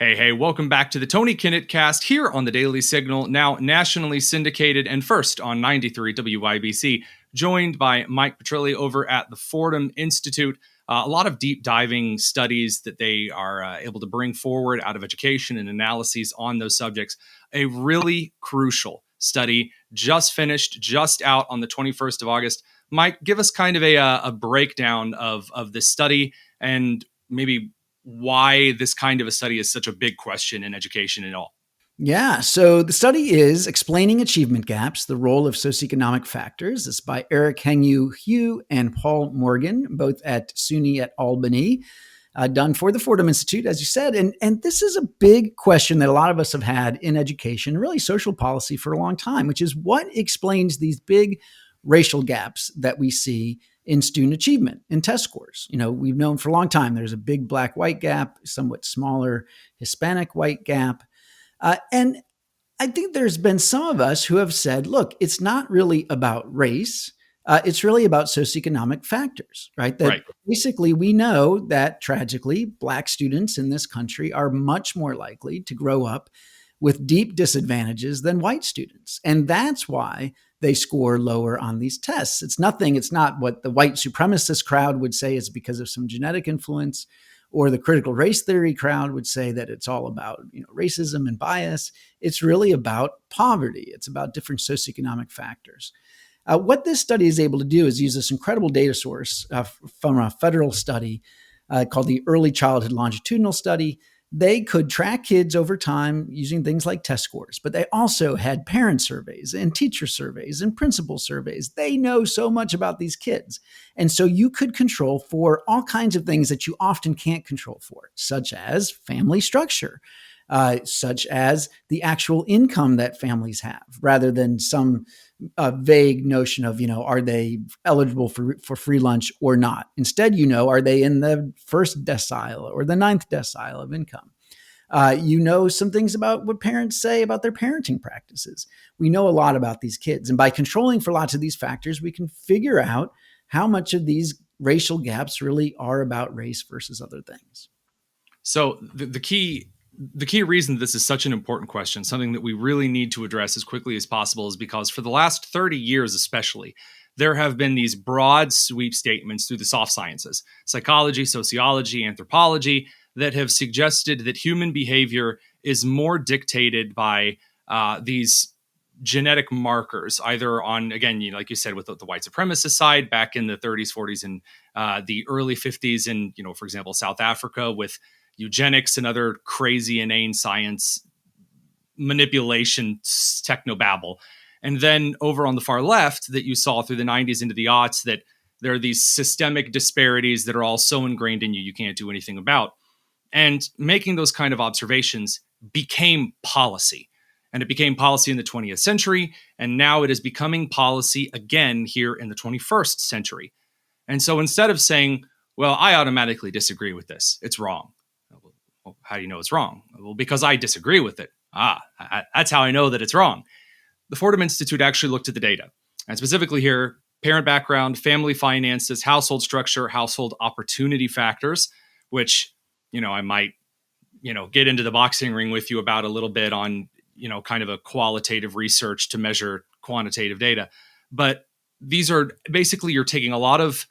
Hey, welcome back to the Tony Kinnett cast here on the Daily Signal, now nationally syndicated and first on 93 WIBC, joined by Mike Petrilli over at the Fordham Institute. A lot of deep diving studies that they are able to bring forward out of education and analyses on those subjects. A really crucial study just finished, just out on the 21st of August. Mike, give us kind of a breakdown of this study and maybe why this kind of a study is such a big question in education and all. Yeah, so the study is Explaining Achievement Gaps, the Role of Socioeconomic Factors. It's by Eric Hengyu and Paul Morgan, both at SUNY at Albany, done for the Fordham Institute, as you said. And this is a big question that a lot of us have had in education, really social policy for a long time, which is what explains these big racial gaps that we see in student achievement and test scores. You know, we've known for a long time there's a big black-white gap, somewhat smaller Hispanic-white gap. And I think there's been some of us who have said, look, it's not really about race. It's really about socioeconomic factors, right? That basically we know that tragically, Black students in this country are much more likely to grow up with deep disadvantages than white students. And that's why they score lower on these tests. It's not what the white supremacist crowd would say is because of some genetic influence, or the critical race theory crowd would say that it's all about, racism and bias. It's really about poverty. It's about different socioeconomic factors. What this study is able to do is use this incredible data source from a federal study called the Early Childhood Longitudinal Study. They could track kids over time using things like test scores, but they also had parent surveys and teacher surveys and principal surveys. They know so much about these kids. And so you could control for all kinds of things that you often can't control for, such as family structure, such as the actual income that families have, rather than some vague notion of, are they eligible for free lunch or not? Instead, are they in the first decile or the ninth decile of income? Some things about what parents say about their parenting practices. We know a lot about these kids. And by controlling for lots of these factors, we can figure out how much of these racial gaps really are about race versus other things. So the key reason this is such an important question, something that we really need to address as quickly as possible, is because for the last 30 years especially, there have been these broad sweep statements through the soft sciences, psychology, sociology, anthropology, that have suggested that human behavior is more dictated by these genetic markers, either on, again, like you said, with the white supremacist side back in the 30s, 40s, and the early 50s in, for example, South Africa with eugenics and other crazy, inane science manipulation technobabble. And then over on the far left that you saw through the 90s into the aughts, that there are these systemic disparities that are all so ingrained in you can't do anything about. And making those kind of observations became policy. And it became policy in the 20th century. And now it is becoming policy again here in the 21st century. And so instead of saying, well, I automatically disagree with this, it's wrong. Well, how do you know it's wrong? Well, because I disagree with it. That's how I know that it's wrong. The Fordham Institute actually looked at the data. And specifically here, parent background, family finances, household structure, household opportunity factors, which I might, get into the boxing ring with you about a little bit on, kind of a qualitative research to measure quantitative data. But these are basically, you're taking a lot of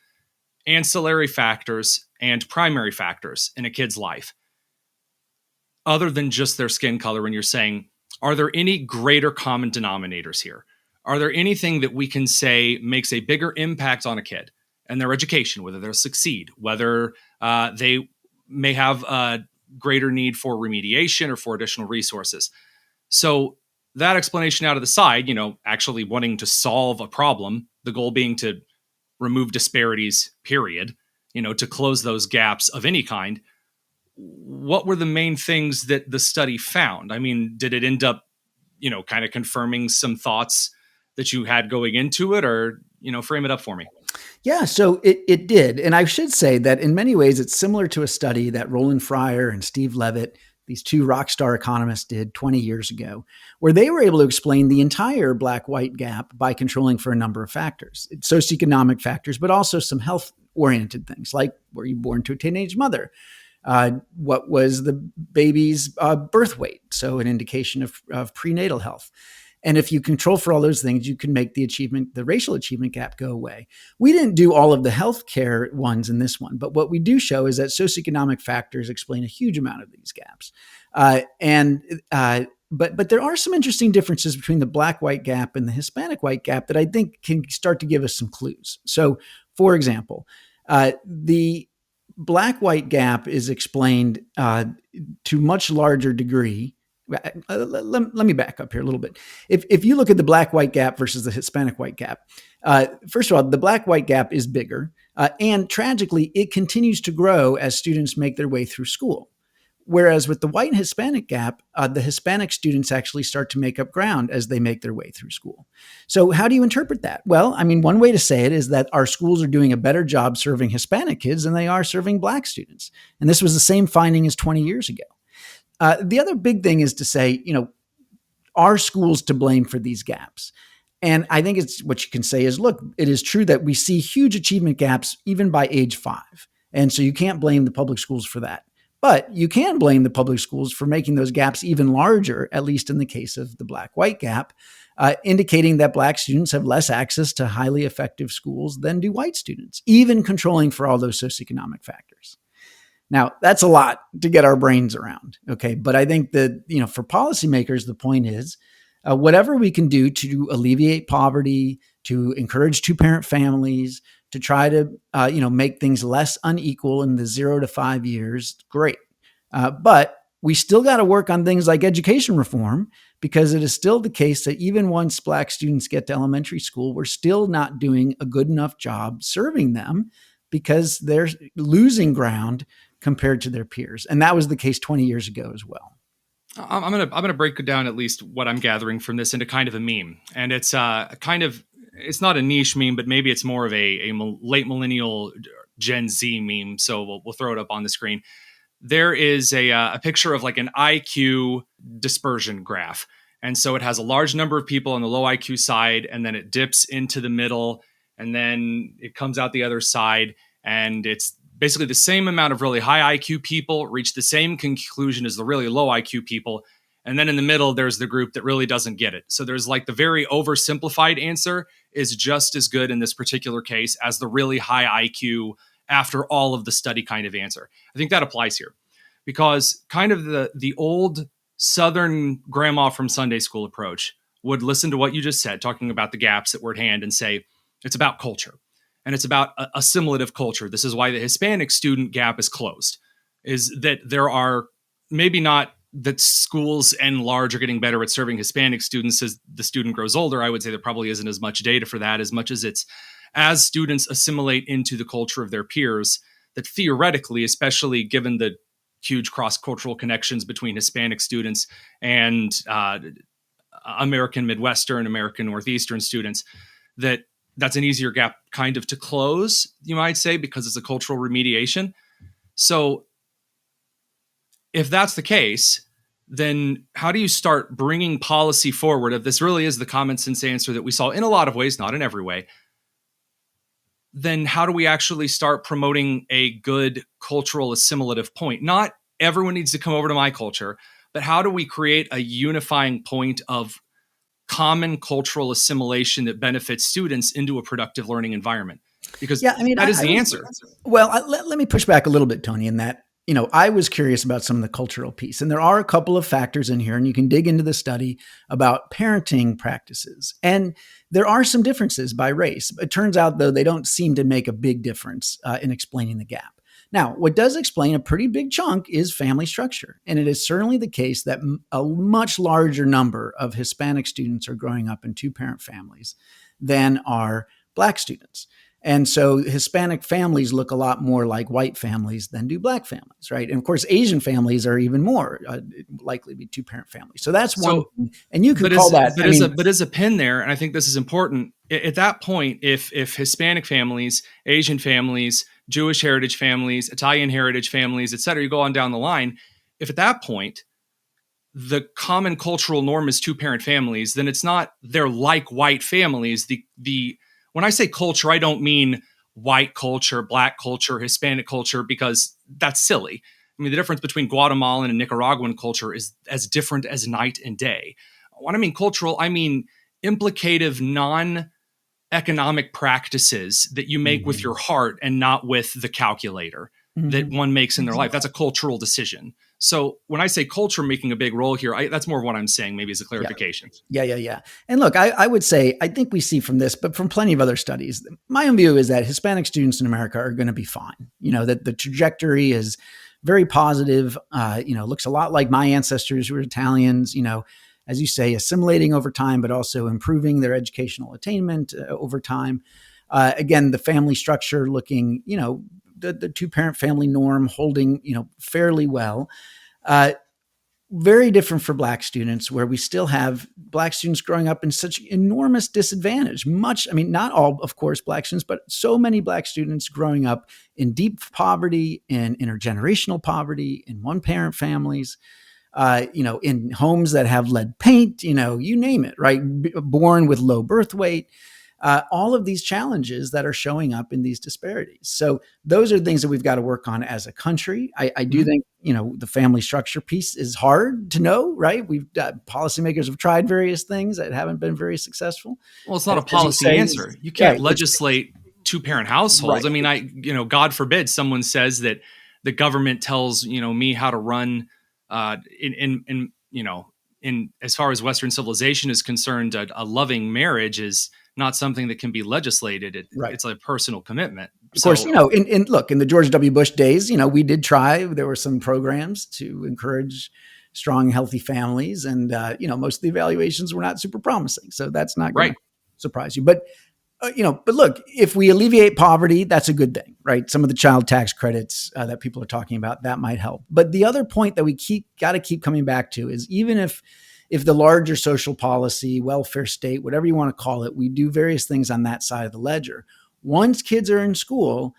ancillary factors and primary factors in a kid's life, other than just their skin color. And you're saying, are there any greater common denominators here? Are there anything that we can say makes a bigger impact on a kid and their education, whether they'll succeed, whether they may have a greater need for remediation or for additional resources? So that explanation out of the side, actually wanting to solve a problem, the goal being to remove disparities, period, to close those gaps of any kind. What were the main things that the study found? I mean, did it end up, kind of confirming some thoughts that you had going into it, or, frame it up for me? Yeah, so it did. And I should say that in many ways, it's similar to a study that Roland Fryer and Steve Levitt, these two rock star economists, did 20 years ago, where they were able to explain the entire black-white gap by controlling for a number of factors, socioeconomic factors, but also some health-oriented things like, were you born to a teenage mother? what was the baby's birth weight, so an indication of prenatal health. And if you control for all those things, you can make the racial achievement gap go away. We didn't do all of the healthcare ones in this one, but what we do show is that socioeconomic factors explain a huge amount of these gaps. But there are some interesting differences between the black-white gap and the Hispanic-white gap that I think can start to give us some clues. So, for example, the black-white gap is explained to much larger degree. Let me back up here a little bit. If you look at the black-white gap versus the Hispanic-white gap, first of all, the black-white gap is bigger, and tragically, it continues to grow as students make their way through school. Whereas with the white and Hispanic gap, the Hispanic students actually start to make up ground as they make their way through school. So how do you interpret that? Well, I mean, one way to say it is that our schools are doing a better job serving Hispanic kids than they are serving Black students. And this was the same finding as 20 years ago. The other big thing is to say, are schools to blame for these gaps? And I think it's what you can say is, look, it is true that we see huge achievement gaps even by age 5. And so you can't blame the public schools for that. But you can blame the public schools for making those gaps even larger, at least in the case of the black-white gap, indicating that Black students have less access to highly effective schools than do white students, even controlling for all those socioeconomic factors. Now, that's a lot to get our brains around, okay? But I think that, for policymakers, the point is whatever we can do to alleviate poverty, to encourage two-parent families, to try to, make things less unequal in the 0 to 5 years, great. But we still got to work on things like education reform, because it is still the case that even once Black students get to elementary school, we're still not doing a good enough job serving them because they're losing ground compared to their peers. And that was the case 20 years ago as well. I'm gonna break down at least what I'm gathering from this into kind of a meme, and it's it's not a niche meme, but maybe it's more of a late millennial Gen Z meme. So we'll throw it up on the screen. There is a picture of like an IQ dispersion graph, and so it has a large number of people on the low IQ side, and then it dips into the middle, and then it comes out the other side, and it's basically the same amount of really high IQ people reach the same conclusion as the really low IQ people. And then in the middle, there's the group that really doesn't get it. So there's like the very oversimplified answer is just as good in this particular case as the really high IQ after all of the study kind of answer. I think that applies here because kind of the old Southern grandma from Sunday school approach would listen to what you just said, talking about the gaps that were at hand and say, it's about culture. And it's about assimilative culture. This is why the Hispanic student gap is closed, is that there are maybe not that schools and large are getting better at serving Hispanic students as the student grows older. I would say there probably isn't as much data for that, as much as it's as students assimilate into the culture of their peers, that theoretically, especially given the huge cross-cultural connections between Hispanic students and American Midwestern, American Northeastern students, that's an easier gap kind of to close, you might say, because it's a cultural remediation. So if that's the case, then how do you start bringing policy forward if this really is the common sense answer that we saw in a lot of ways, not in every way? Then how do we actually start promoting a good cultural assimilative point? Not everyone needs to come over to my culture, but how do we create a unifying point of common cultural assimilation that benefits students into a productive learning environment? Because that is the answer. Well, let me push back a little bit, Tony, in that, I was curious about some of the cultural piece. And there are a couple of factors in here, and you can dig into the study about parenting practices. And there are some differences by race. It turns out, though, they don't seem to make a big difference in explaining the gap. Now, what does explain a pretty big chunk is family structure. And it is certainly the case that a much larger number of Hispanic students are growing up in two-parent families than are Black students. And so Hispanic families look a lot more like white families than do Black families, right? And of course, Asian families are even more likely to be two-parent families. So that's one. And you could call that. But as a pin there, and I think this is important, at that point, if Hispanic families, Asian families, Jewish heritage families, Italian heritage families, et cetera, you go on down the line, if at that point the common cultural norm is two-parent families, then it's not they're like white families. When I say culture, I don't mean white culture, Black culture, Hispanic culture, because that's silly. I mean, the difference between Guatemalan and Nicaraguan culture is as different as night and day. When I mean cultural, I mean implicative, non economic practices that you make with Mhm. your heart and not with the calculator that Mhm. one makes in their life. That's a cultural decision. So when I say culture making a big role here, that's more of what I'm saying, maybe as a Yeah. clarification. Yeah. And look, I would say, I think we see from this, but from plenty of other studies, my own view is that Hispanic students in America are going to be fine. That the trajectory is very positive. Looks a lot like my ancestors who were Italians, as you say, assimilating over time, but also improving their educational attainment over time. Again, the family structure looking, the two-parent family norm holding, fairly well. Uh, Very different for Black students, where we still have Black students growing up in such enormous disadvantage. Not all, of course, Black students, but so many Black students growing up in deep poverty, in intergenerational poverty, in one parent families, in homes that have lead paint, you name it, right? Born with low birth weight, all of these challenges that are showing up in these disparities. So those are things that we've got to work on as a country. I do Mhm. think, the family structure piece is hard to know, right? Policymakers have tried various things that haven't been very successful. Well, it's not a As you policy say, answer. You can't right? legislate two-parent households. Right. I mean, God forbid someone says that the government tells, me how to run in as far as Western civilization is concerned, a loving marriage is not something that can be legislated. Right. It's a personal commitment. Of course, So, in the George W. Bush days, we did try. There were some programs to encourage strong, healthy families, and most of the evaluations were not super promising. So that's not going to right. surprise you. But look, if we alleviate poverty, that's a good thing, right? Some of the child tax credits that people are talking about, that might help. But the other point that we got to keep coming back to is, even if the larger social policy, welfare state, whatever you want to call it, we do various things on that side of the ledger. Once kids are in school,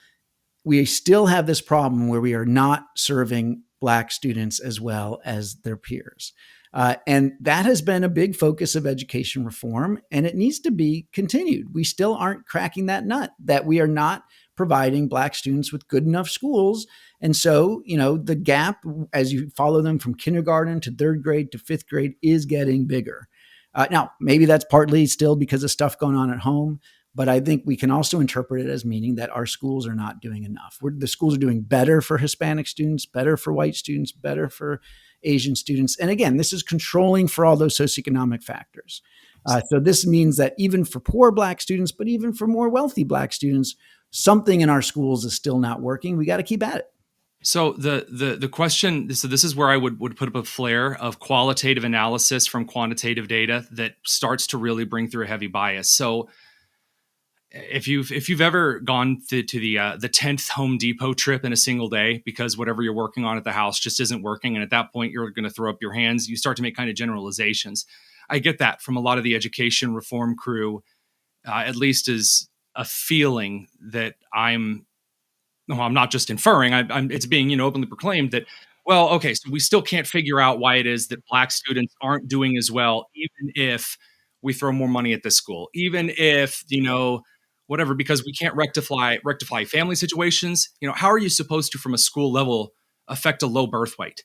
we still have this problem where we are not serving Black students as well as their peers. And that has been a big focus of education reform, and it needs to be continued. We still aren't cracking that nut, that we are not providing Black students with good enough schools. And so, the gap, as you follow them from kindergarten to third grade to fifth grade, is getting bigger. Now, maybe that's partly still because of stuff going on at home. But I think we can also interpret it as meaning that our schools are not doing enough. The schools are doing better for Hispanic students, better for white students, better for Asian students. And again, this is controlling for all those socioeconomic factors. So this means that even for poor Black students, but even for more wealthy Black students, something in our schools is still not working. We got to keep at it. So the question. So this is where I would put up a flare of qualitative analysis from quantitative data that starts to really bring through a heavy bias. So if you've ever gone to the 10th Home Depot trip in a single day because whatever you're working on at the house just isn't working, and at that point you're going to throw up your hands, you start to make kind of generalizations. I get that from a lot of the education reform crew, at least as a feeling that I'm not just inferring. It's being openly proclaimed that, well, okay, so we still can't figure out why it is that Black students aren't doing as well, even if we throw more money at this school, even if whatever, because we can't rectify family situations. How are you supposed to, from a school level, affect a low birth weight?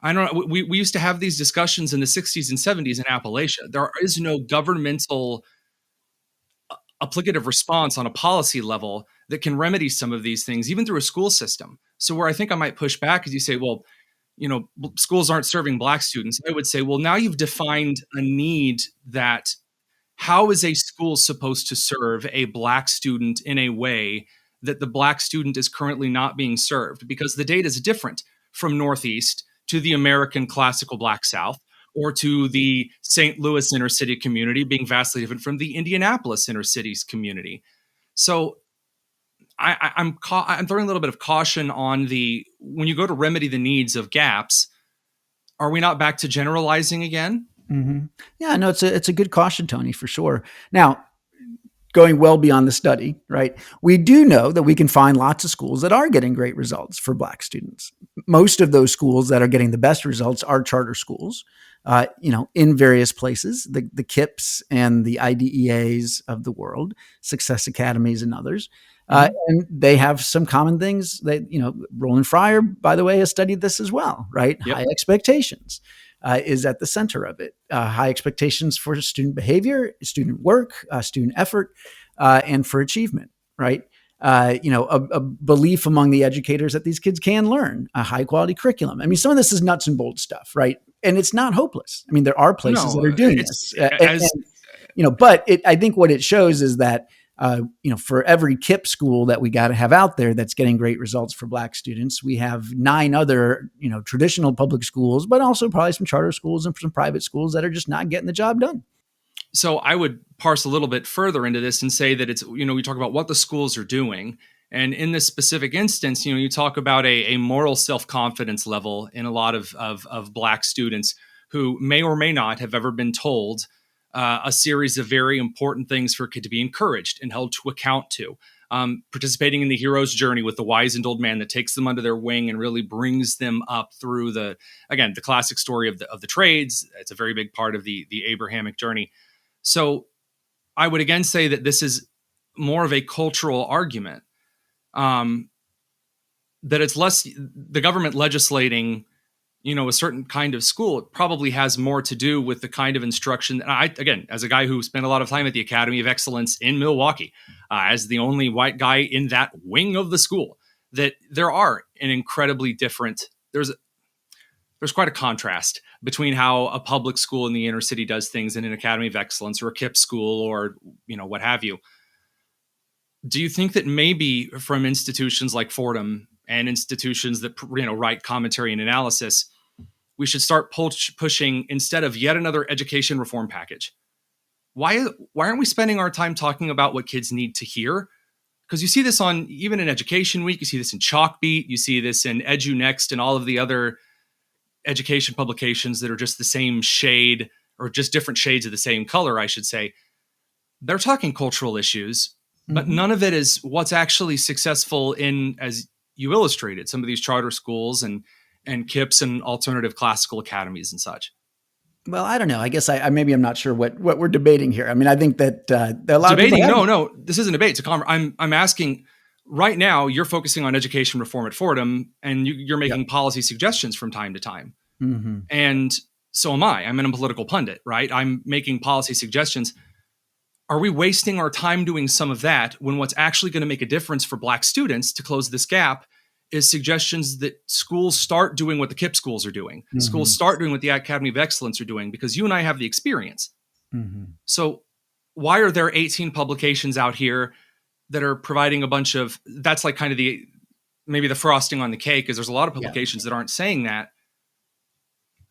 I don't know. We used to have these discussions in the 60s and 70s in Appalachia. There is no governmental applicative response on a policy level that can remedy some of these things, even through a school system. So where I think I might push back is, you say, well, schools aren't serving Black students. I would say, well, now you've defined a need that how is a school supposed to serve a Black student in a way that the Black student is currently not being served? Because the data is different from Northeast to the American classical Black South, or to the St. Louis inner city community being vastly different from the Indianapolis inner cities community. So I'm throwing a little bit of caution on the, when you go to remedy the needs of gaps, are we not back to generalizing again? Mm-hmm. Yeah, no, it's a good caution, Tony, for sure. Now, going well beyond the study, right? We do know that we can find lots of schools that are getting great results for Black students. Most of those schools that are getting the best results are charter schools, in various places, the KIPS and the IDEAs of the world, Success Academies and others. Hmm. And they have some common things that, Roland Fryer, by the way, has studied this as well, right? Yep. High expectations is at the center of it. High expectations for student behavior, student work, student effort, and for achievement, right? A belief among the educators that these kids can learn a high quality curriculum. I mean, some of this is nuts and bolts stuff, right? And it's not hopeless. I mean, there are places that No, are doing it's this, as but I think what it shows is that for every KIPP school that we got to have out there that's getting great results for Black students, we have 9 other, traditional public schools, but also probably some charter schools and some private schools that are just not getting the job done. So I would parse a little bit further into this and say that it's, we talk about what the schools are doing. And in this specific instance, you talk about a moral self-confidence level in a lot of Black students who may or may not have ever been told a series of very important things for a kid to be encouraged and held to account to. Participating in the hero's journey with the wizened old man that takes them under their wing and really brings them up through the classic story of the trades. It's a very big part of the Abrahamic journey. So I would again say that this is more of a cultural argument, that it's less the government legislating, a certain kind of school. It probably has more to do with the kind of instruction. And I, again, as a guy who spent a lot of time at the Academy of Excellence in Milwaukee, as the only white guy in that wing of the school, that there are an incredibly different, there's quite a contrast between how a public school in the inner city does things in an Academy of Excellence or a KIPP school or, what have you. Do you think that maybe from institutions like Fordham and institutions that, write commentary and analysis, we should start pushing instead of yet another education reform package? Why aren't we spending our time talking about what kids need to hear? Because you see this on, even in Education Week, you see this in Chalkbeat, you see this in EduNext and all of the other education publications that are just the same shade or just different shades of the same color, I should say. They're talking cultural issues, but Mm-hmm. none of it is what's actually successful in, as you illustrated, some of these charter schools and KIPPs and alternative classical academies and such. Well, I don't know. I guess I maybe I'm not sure what we're debating here. I mean, I think that a lot of people Debating? have. No, this isn't a debate. It's a I'm asking. Right now, you're focusing on education reform at Fordham, and you're Yep. making policy suggestions from time to time. Mm-hmm. And so am I. I'm a political pundit, right? I'm making policy suggestions. Are we wasting our time doing some of that when what's actually going to make a difference for Black students to close this gap is suggestions that schools start doing what the KIPP schools are doing, schools Mm-hmm. start doing what the Academy of Excellence are doing, because you and I have the experience. Mm-hmm. So why are there 18 publications out here that are providing a bunch of, that's like kind of maybe the frosting on the cake, is there's a lot of Yeah. publications that aren't saying that.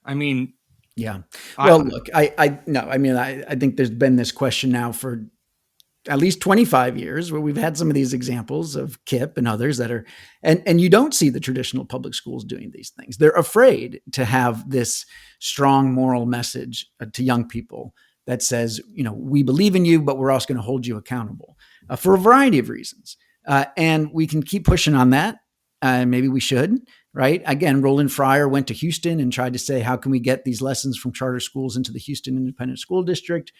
I mean, Yeah. I, Well, look, I no, I mean, I think there's been this question now for at least 25 years where we've had some of these examples of KIPP and others that are, and you don't see the traditional public schools doing these things. They're afraid to have this strong moral message to young people that says, we believe in you, but we're also going to hold you accountable for a variety of reasons. And we can keep pushing on that. Maybe we should, right? Again, Roland Fryer went to Houston and tried to say, how can we get these lessons from charter schools into the Houston Independent School District?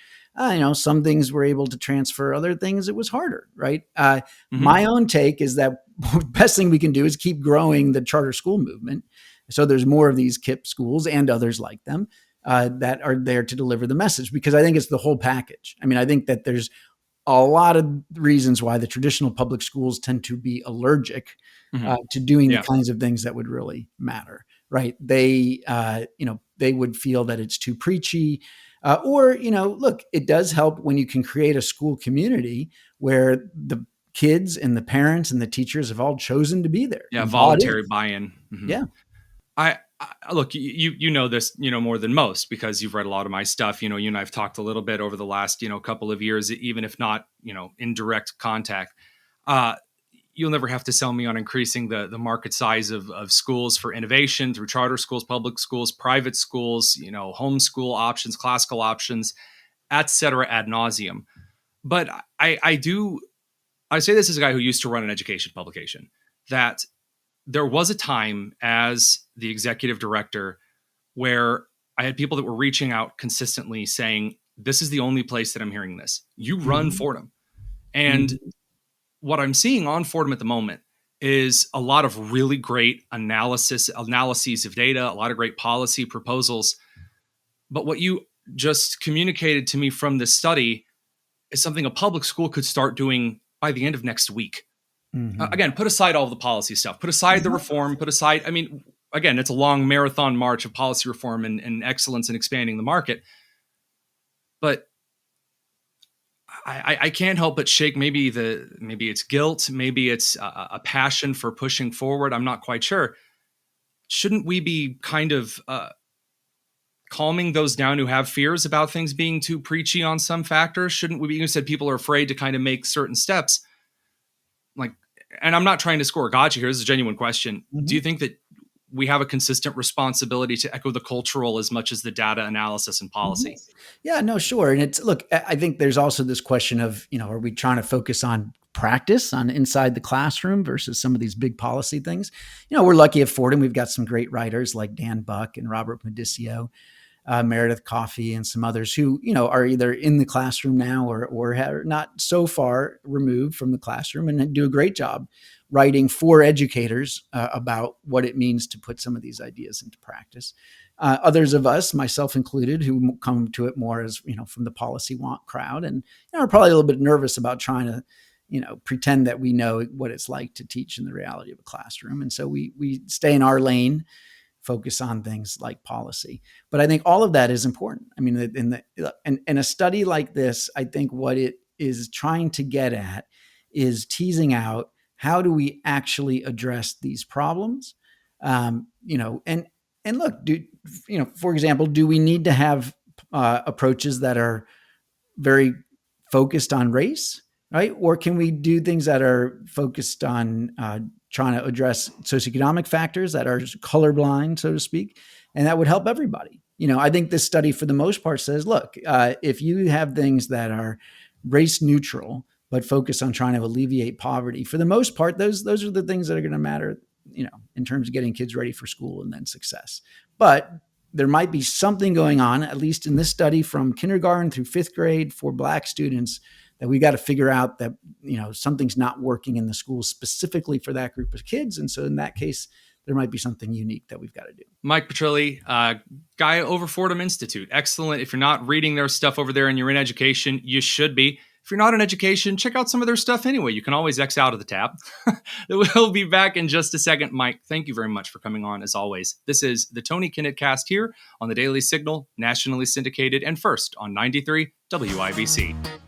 Some things were able to transfer, other things it was harder, right? mhm. My own take is that the best thing we can do is keep growing the charter school movement. So there's more of these KIPP schools and others like them that are there to deliver the message, because I think it's the whole package. I mean, I think that there's a lot of reasons why the traditional public schools tend to be allergic Mhm. to doing the Yeah. kinds of things that would really matter, right? They would feel that it's too preachy, or look, it does help when you can create a school community where the kids and the parents and the teachers have all chosen to be there Yeah. and bought Voluntary in. buy-in. Mhm. Yeah. I look, you know this, more than most because you've read a lot of my stuff. You and I've talked a little bit over the last, couple of years, even if not, in direct contact. Uh, you'll never have to sell me on increasing the market size of schools for innovation through charter schools, public schools, private schools, homeschool options, classical options, et cetera, ad nauseum. But I say this as a guy who used to run an education publication, that there was a time as the executive director where I had people that were reaching out consistently saying, this is the only place that I'm hearing this. You run Mhm. Fordham. And Mhm. what I'm seeing on Fordham at the moment is a lot of really great analyses of data, a lot of great policy proposals. But what you just communicated to me from this study is something a public school could start doing by the end of next week. Again, put aside all the policy stuff, put aside the reform, put aside, I mean, again, it's a long marathon march of policy reform and excellence in expanding the market. But I can't help but shake maybe it's guilt, maybe it's a passion for pushing forward. I'm not quite sure. Shouldn't we be kind of calming those down who have fears about things being too preachy on some factors? Shouldn't we be? You said people are afraid to kind of make certain steps. Like, and I'm not trying to score a gotcha here. This is a genuine question. Do you think that we have a consistent responsibility to echo the cultural as much as the data analysis and policy? Yeah, no, sure. And it's, look, I think there's also this question of, are we trying to focus on practice on inside the classroom versus some of these big policy things? We're lucky at Fordham. We've got some great writers like Dan Buck and Robert Medicio, Meredith Coffey, and some others who, are either in the classroom now or are not so far removed from the classroom and do a great job writing for educators about what it means to put some of these ideas into practice. Others of us, myself included, who come to it more as, from the policy wonk crowd and are probably a little bit nervous about trying to, pretend that we know what it's like to teach in the reality of a classroom. And so we stay in our lane, focus on things like policy. But I think all of that is important. I mean, in a study like this, I think what it is trying to get at is teasing out, how do we actually address these problems? And look, for example, do we need to have approaches that are very focused on race, right? Or can we do things that are focused on trying to address socioeconomic factors that are colorblind, so to speak, and that would help everybody? I think this study, for the most part, says, look, if you have things that are race neutral, but focus on trying to alleviate poverty, for the most part, those are the things that are going to matter, in terms of getting kids ready for school and then success. But there might be something going on, at least in this study, from kindergarten through fifth grade for Black students, that we got to figure out that, something's not working in the school specifically for that group of kids. And so in that case, there might be something unique that we've got to do. Mike Petrilli, guy over Fordham Institute. Excellent. If you're not reading their stuff over there and you're in education, you should be. If you're not in education, check out some of their stuff anyway. You can always X out of the tab. We'll be back in just a second. Mike, thank you very much for coming on, as always. This is the Tony Kinnett Cast here on the Daily Signal, nationally syndicated and first on 93 WIBC.